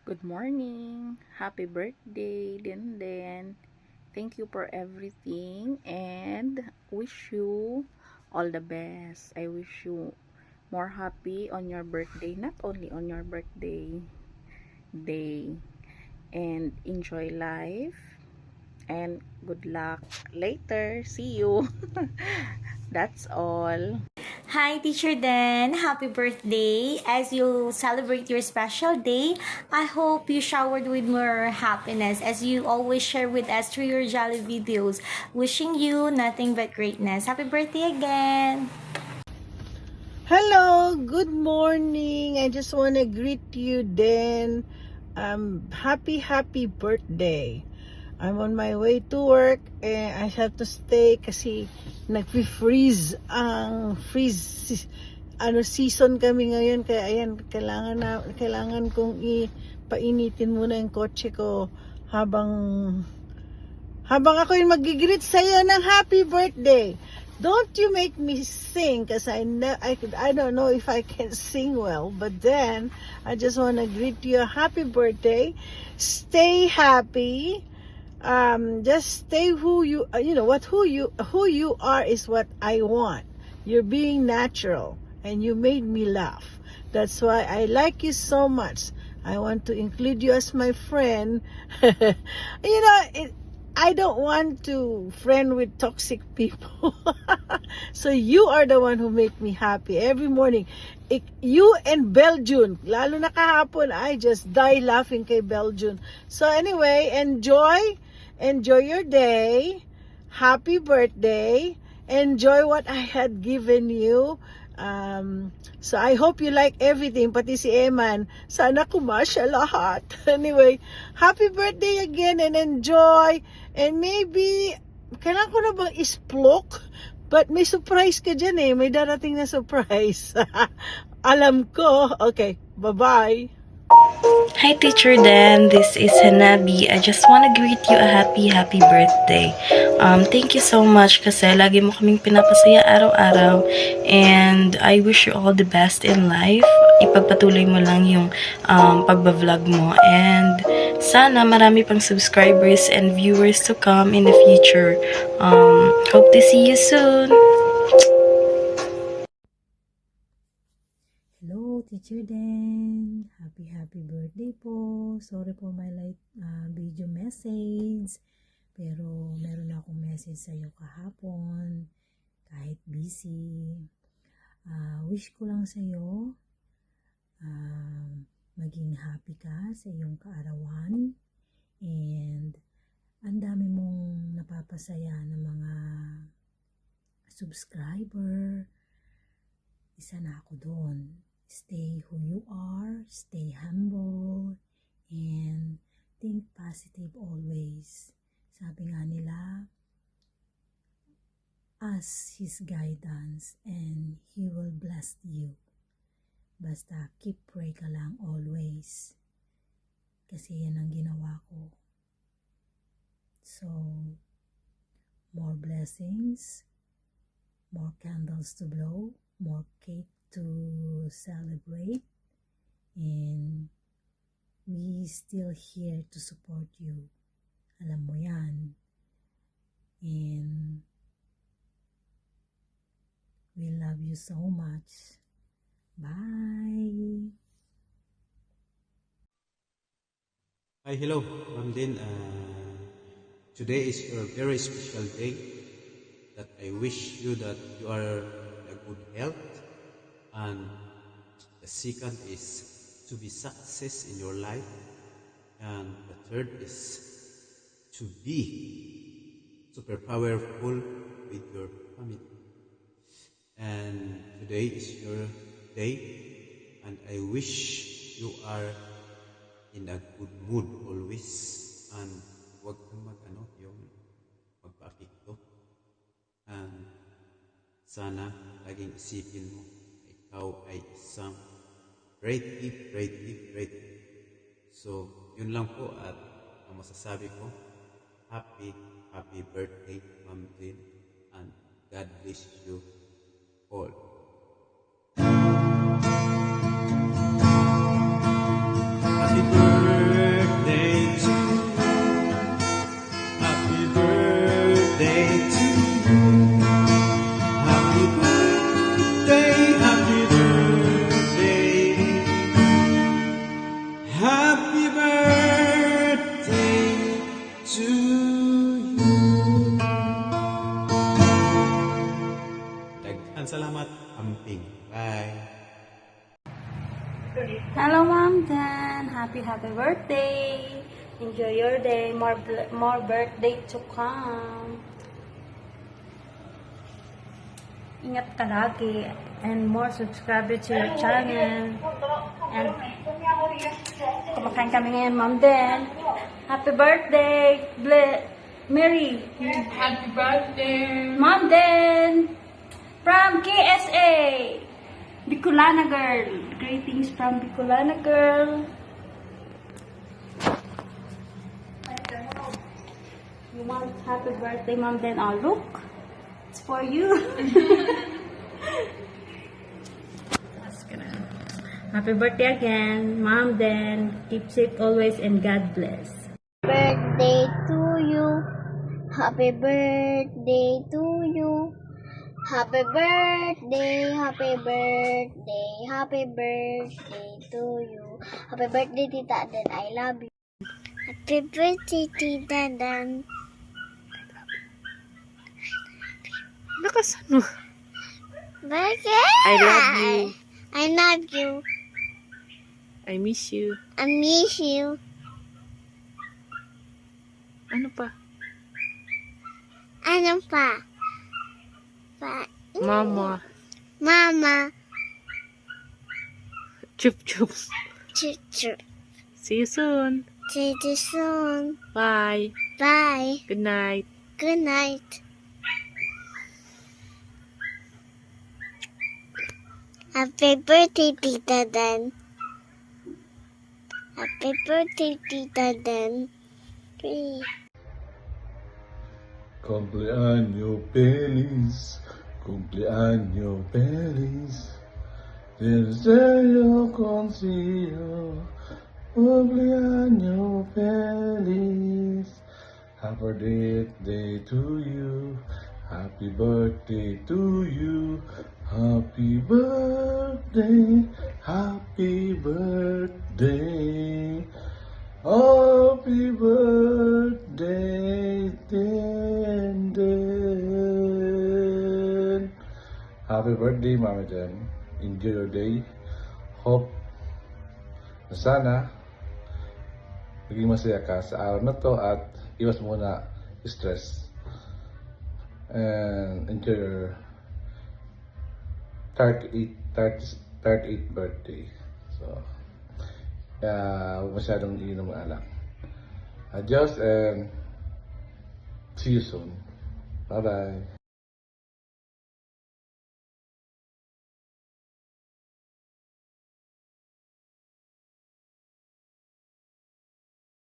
Good morning. Happy birthday, Dinden. Thank you for everything and wish you all the best. I wish you more happy on your birthday, not only on your birthday day. And enjoy life and good luck later. See you. That's all. Hi, Teacher Dan. Happy birthday. As you celebrate your special day, I hope you showered with more happiness as you always share with us through your jolly videos. Wishing you nothing but greatness. Happy birthday again. Hello, good morning. I just want to greet you then. Happy birthday. I'm on my way to work and I have to stay kasi nag-freeze ang freeze season kami ngayon kaya ayan kailangan kong painitin muna yung kotse ko habang ako yung mag-greet sa'yo ng happy birthday. Don't you make me sing because I don't know if I can sing well, but then I just want to greet you a happy birthday. Stay happy. Just stay who you who you are is what I want. You're being natural and you made me laugh. That's why I like you so much. I want to include you as my friend. I don't want to friend with toxic people. So you are the one who make me happy every morning. You and Belgium, lalo na kahapon, I just die laughing kay Belgium. So anyway, enjoy your day. Happy birthday. Enjoy what I had given you. So I hope you like everything, pati si Eman. Sana kumasya lahat. Anyway, happy birthday again and enjoy. And maybe, kailangan ko na bang isplok? But may surprise ka dyan eh. May darating na surprise. Alam ko. Okay, bye-bye. Hi Teacher Dan, this is Hanabi. I just want to greet you a happy birthday. Thank you so much kasi lagi mo kaming pinapasaya araw-araw and I wish you all the best in life. Ipagpatuloy mo lang yung pagbablog mo and sana marami pang subscribers and viewers to come in the future. Hope to see you soon. Hello, Teacher Dan. Happy birthday po. Sorry po my late video message. Pero meron akong message sa iyo kahapon. Kahit busy. Wish ko lang sa iyo maging happy ka sa iyong kaarawan. And ang dami mong napapasaya ng mga subscriber. Isa na ako doon. Stay who you are, stay humble, and think positive always. Sabi nga nila, ask His guidance and He will bless you. Basta keep pray ka lang always. Kasi yan ang ginawa ko. So, more blessings, more candles to blow, more cake to celebrate, and we still here to support you. Alam mo yan. And we love you so much. Bye! Hi, hello, Ma'am Din. Today is a very special day that I wish you that you are in a good health, and the second is to be success in your life, and the third is to be super powerful with your family. And today is your day, and I wish you are in a good mood always, and wag kang yung magpa-apekto. And sana laging isipin mo ikaw ay isang great. So, yun lang po at ang masasabi ko, happy birthday, Ma'am Din, and God bless you all. Happy birthday. Hello, Mom Dan. Happy birthday. Enjoy your day. More birthday to come. Ingat ka lagi. And more subscribers to your channel. And kumakain kami ngayon, Mom Dan. Happy birthday. Mary. Happy birthday. Mom Dan. From KSA. Bicolana girl. Greetings from Bicolana girl. You want happy birthday, Mom Dan? Oh, look. It's for you. Happy birthday again, Mom Dan. Keep safe always and God bless. Birthday to you. Happy birthday to you. Happy birthday, happy birthday, happy birthday to you. Happy birthday, Tita Dan. I love you. Happy birthday, Tita Dan. Lakas ano? Birthday! I love you. I love you. I miss you. I miss you. Ano pa? Ano pa? Pa? Mama. Mama. Chup chup. Chup. See you soon. See you soon. Bye. Bye. Good night. Good night. Happy birthday, Tita Dan. Happy birthday, Tita Dan. Cumpleaños feliz, cumpleaños feliz. Te deseo consigo, cumpleaños feliz. Happy birthday to you, happy birthday to you. Happy birthday, happy birthday. Happy birthday, Den. Happy birthday, Mama Dan. Enjoy your day. Hope na sana maging masaya ka sa araw na to at iwas muna stress. And enjoy your 38th birthday. So, huwag masyadong iinom ng alak. Adios and see you soon. Bye-bye.